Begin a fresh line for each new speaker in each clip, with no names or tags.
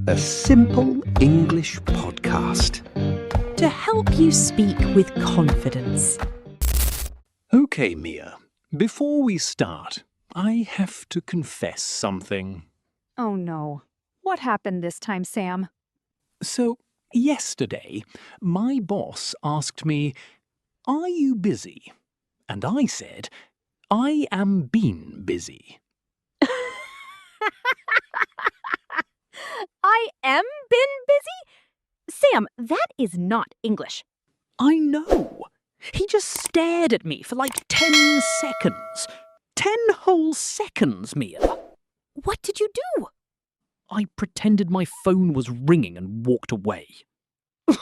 A simple English podcast.
To help you speak with confidence.
Okay, Mia. Before we start, I have to confess something.
Oh no. What happened this time, Sam?
So, yesterday, my boss asked me, "Are you busy?" And I said, "I am been busy."
I am been busy? Sam, that is not English.
I know. He just stared at me for like 10 seconds. 10 whole seconds, Mia.
What did you do?
I pretended my phone was ringing and walked away.
Sam,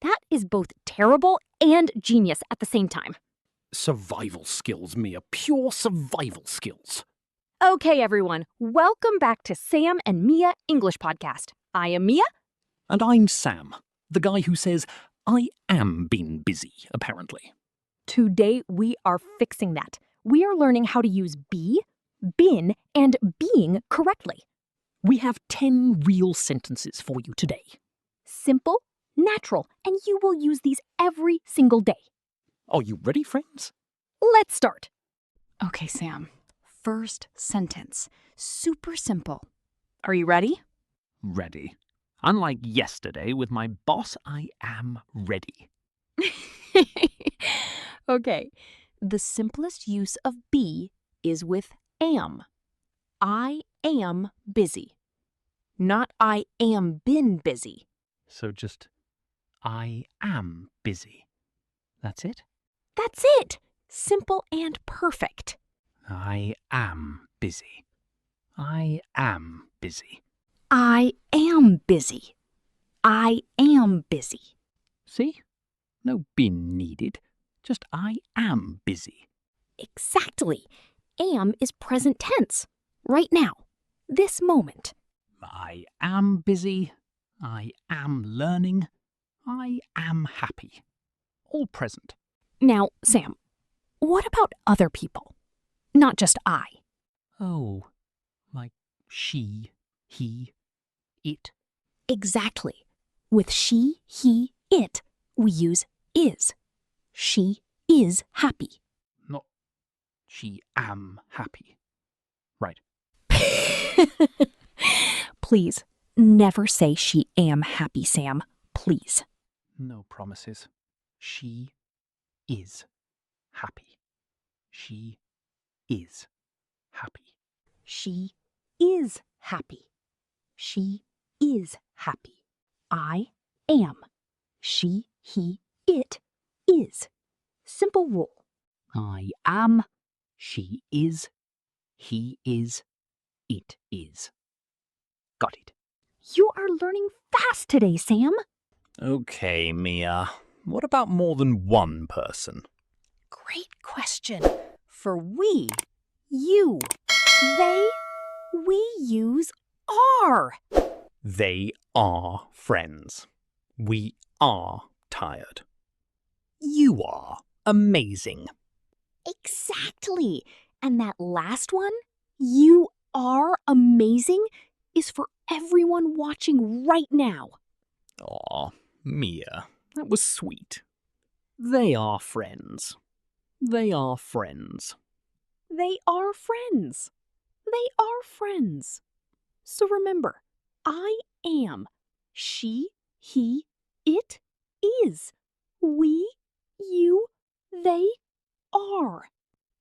that is both terrible and genius at the same time.
Survival skills, Mia. Pure survival skills.
Okay, everyone. Welcome back to Sam and Mia English Podcast. I am Mia.
And I'm Sam, the guy who says, "I am been busy," apparently.
Today, we are fixing that. We are learning how to use be, been, and being correctly.
We have 10 real sentences for you today.
Simple, natural, and you will use these every single day.
Are you ready, friends?
Let's start.
Okay, Sam. First sentence. Super simple. Are you ready?
Ready. Unlike yesterday with my boss, I am ready.
Okay. The simplest use of be is with am. I am busy. Not I am been busy.
So just, I am busy. That's it?
That's it. Simple and perfect.
I am busy. I am busy.
I am busy. I am busy.
See? No been needed. Just I am busy.
Exactly. Am is present tense. Right now. This moment.
I am busy. I am learning. I am happy. All present.
Now, Sam, what about other people? Not just I.
Oh, like she, he, it.
Exactly. With she, he, it, we use is. She is happy.
Not she am happy. Right.
Please, never say she am happy, Sam. Please.
No promises. She is happy. She is happy.
She is happy. She is happy. I am. She, he, it is. Simple rule.
I am. She is. He is. It is. Got it.
You are learning fast today, Sam.
Okay, Mia. What about more than one person?
Great question. For we,
You. They. We use are.
They are friends. We are tired. You are amazing.
Exactly. And that last one, you are amazing, is for everyone watching right now.
Aw, Mia, that was sweet. They are friends. They are friends.
They are friends. They are friends. So remember, I am. She, he, it is. We, you, they are.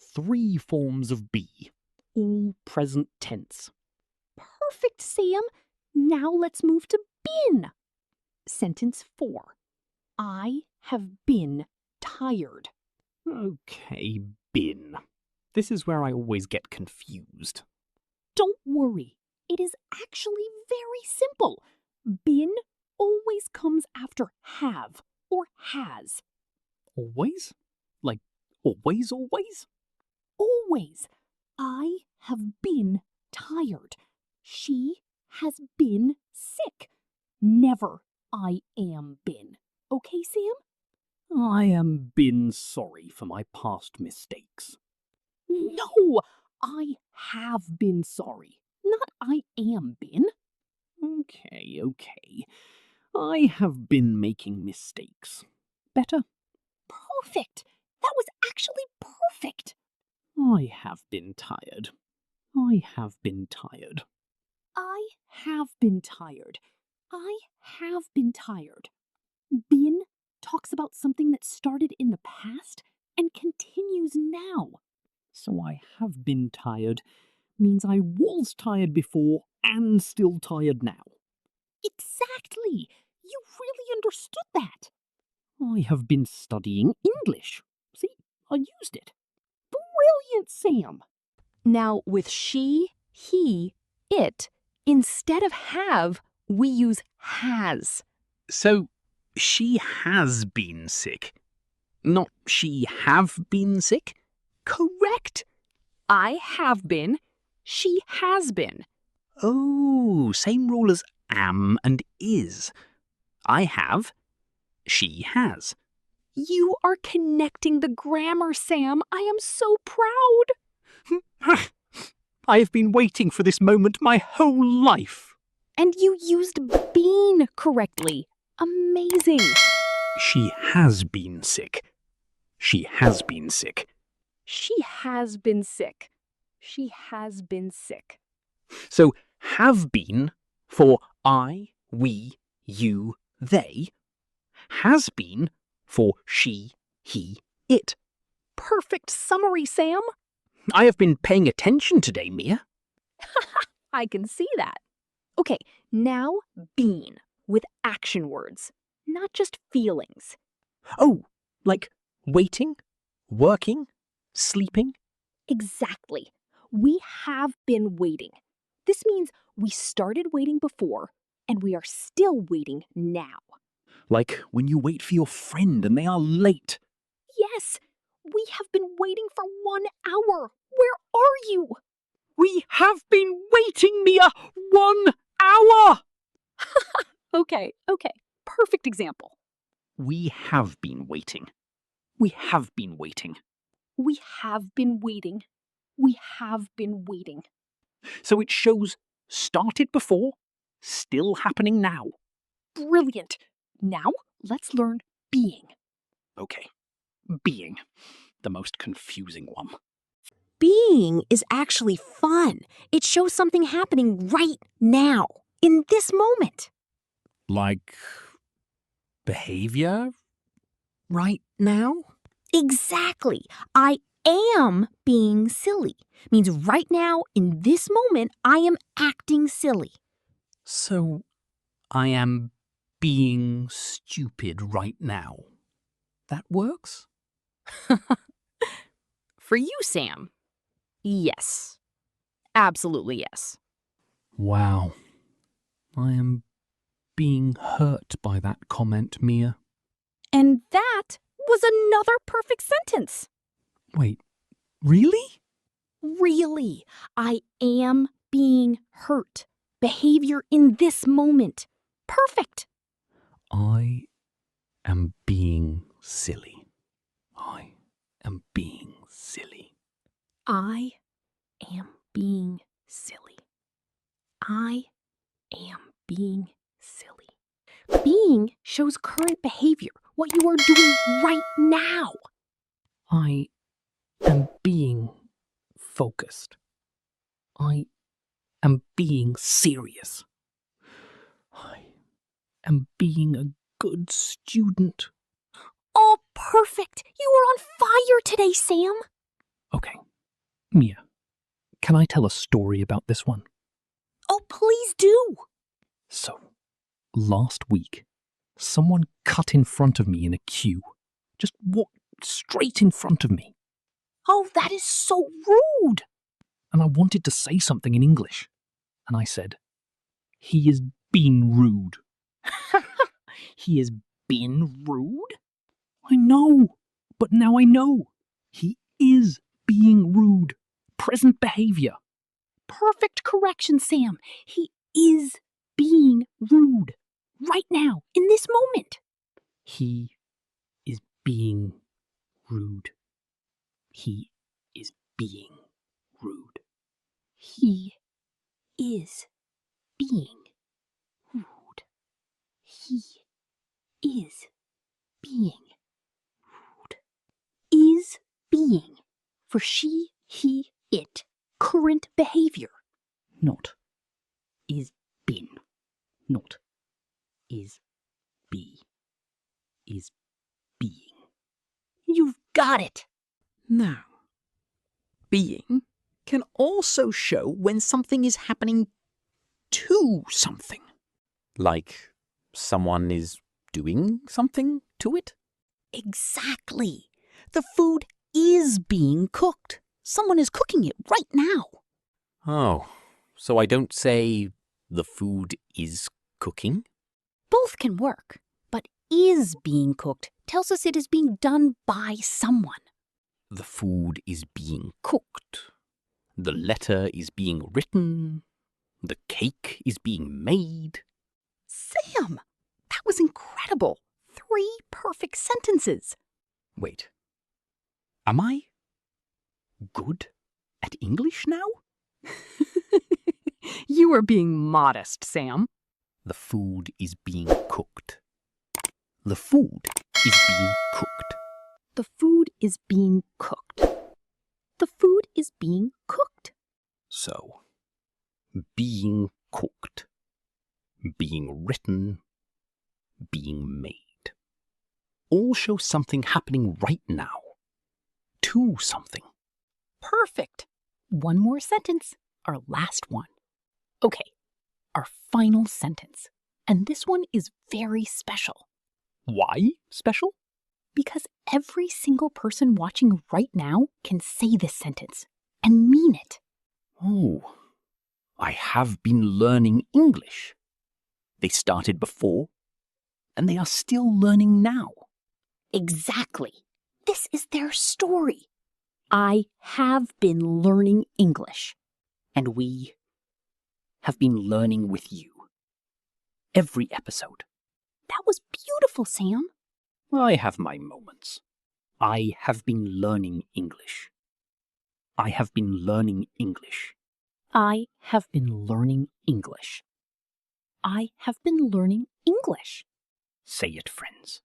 3 forms of be, all present tense.
Perfect, Sam. Now let's move to been. Sentence 4. I have been tired.
Okay, been. This is where I always get confused.
Don't worry. It is actually very simple. Been always comes after have or has.
Always? Like, always, always?
Always. I have been tired. She has been sick. Never I am been. Okay, Sam?
I am been sorry for my past mistakes.
No, I have been sorry.
Not I am been. Okay. I have been making mistakes. Better?
Perfect. That was actually perfect.
I have been tired. I have been tired.
I
Have been tired. I have been tired. Been talks about something that started in the past and continues now. So I have been tired means I was tired before and still tired now.
exactly. You really understood that.
I have been studying English. See, I used it. Brilliant, Sam.
Now, with she, he, it, instead of have, we use has.
So, she has been sick. Not she have been sick?
Correct. I have been. She has been.
Oh, same rule as am and is. I have. She has.
You are connecting the grammar, Sam. I am so proud.
I have been waiting for this moment my whole life.
And you used been correctly. Amazing.
She has been sick. She has been sick.
She has been sick. She has been sick.
So, have been for I, we, you, they. Has been for she, he, it.
Perfect summary, Sam.
I have been paying attention today, Mia.
I can see that. Okay, now been with action words, not just feelings.
Oh, like waiting, working, sleeping.
Exactly. We have been waiting. This means we started waiting before, and we are still waiting now.
Like when you wait for your friend and they are late.
Yes, we have been waiting for 1 hour. Where are you?
We have been waiting, Mia, 1 hour!
Okay. Perfect example.
We have been waiting. We have been waiting.
We have been waiting. We have been waiting.
So it shows started before, still happening now.
Brilliant. Now let's learn being.
Okay. Being. The most confusing one.
Being is actually fun. It shows something happening right now, in this moment.
Like behavior? Right now?
Exactly. I am being silly. Means right now, in this moment, I am acting silly.
So I am being stupid right now. That works?
For you, Sam. Yes. Absolutely yes.
Wow. I am being hurt by that comment, Mia.
And that was another perfect sentence.
Wait, really?
Really, I am being hurt. Behavior in this moment. Perfect.
I am being silly. I am being silly.
I am being silly. I am being silly. Being shows current behavior, what you are doing right now.
I am being focused. I am being serious. I am being a good student.
Oh, perfect. You are on fire today, Sam.
Okay, Mia, can I tell a story about this one?
Oh, please do.
So, last week, someone cut in front of me in a queue. Just walked straight in front of me.
Oh, that is so rude.
And I wanted to say something in English. And I said, "He is being rude." He has been rude? I know, but now I know. He is being rude. Present behavior.
Perfect correction, Sam. He is being rude. Right now, in this moment.
He is being rude. He is being rude.
He is being rude. He is being rude. Is being for she, he, it. Current behavior.
Not is been. Not is be. Is being.
You've got it.
Now, being can also show when something is happening to something. Like someone is doing something to it.
Exactly. The food is being cooked. Someone is cooking it right now.
Oh, so I don't say the food is cooking?
Both can work, but is being cooked tells us it is being done by someone.
The food is being cooked. The letter is being written. The cake is being made.
Sam, that was incredible. 3 perfect sentences.
Wait. Am I good at English now?
You are being modest, Sam.
The food is being cooked. The food is being cooked.
The food is being cooked. The food is being cooked.
So, being cooked, being written, being made. All show something happening right now. To something.
Perfect. One more sentence. Our last one. Okay, our final sentence. And this one is very special.
Why special?
Because every single person watching right now can say this sentence and mean it.
Oh, I have been learning English. They started before, and they are still learning now.
Exactly. This is their story. I have been learning English.
And we have been learning with you. Every episode.
That was beautiful, Sam.
I have my moments. I have been learning English. I have been learning English.
I have been learning English. I have been learning English.
Say it, friends.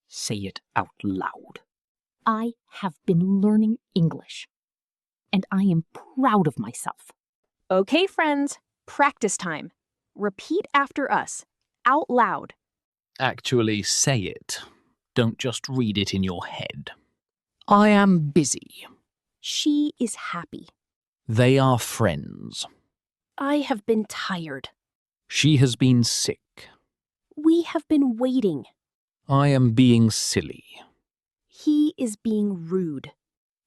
Say it out loud.
I have been learning English. And I am proud of myself.
Okay, friends, practice time. Repeat after us, out loud.
Actually say it. Don't just read it in your head. I am busy.
She is happy.
They are friends.
I have been tired.
She has been sick.
We have been waiting.
I am being silly.
He is being rude.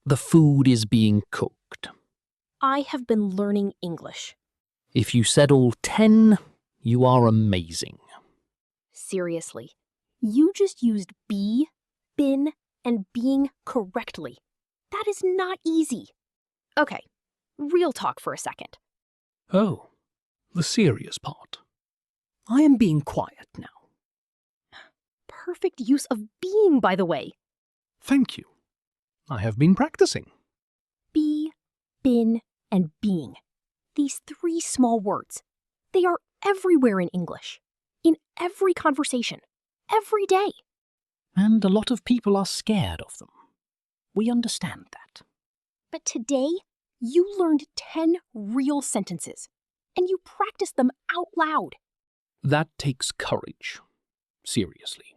The food is being cooked.
I have been learning English.
If you said all 10, you are amazing.
Seriously, you just used be, been, and being correctly. That is not easy. Okay, real talk for a second.
Oh, the serious part.
I am being quiet now.
Perfect use of being, by the way.
Thank you. I have been practicing.
Be, been, and being. These 3 small words. They are everywhere in English. In every conversation. Every day.
And a lot of people are scared of them. We understand that.
But today, you learned 10 real sentences. And you practiced them out loud.
That takes courage. Seriously.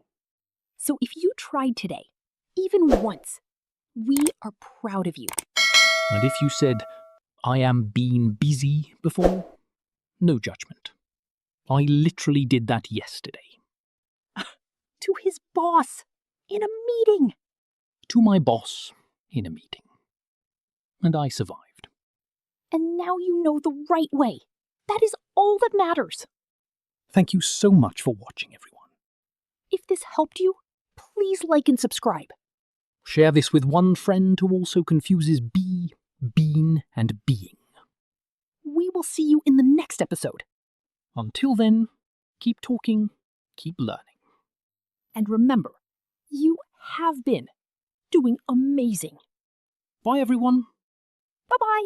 So if you tried today, even once, we are proud of you.
And if you said, I am being busy before, no judgment. I literally did that yesterday.
To his boss, in a meeting.
To my boss, in a meeting. And I survived.
And now you know the right way. That is all that matters.
Thank you so much for watching, everyone.
If this helped you, please like and subscribe.
Share this with one friend who also confuses be, been, and being.
We will see you in the next episode.
Until then, keep talking, keep learning.
And remember, you have been doing amazing.
Bye, everyone.
Bye-bye.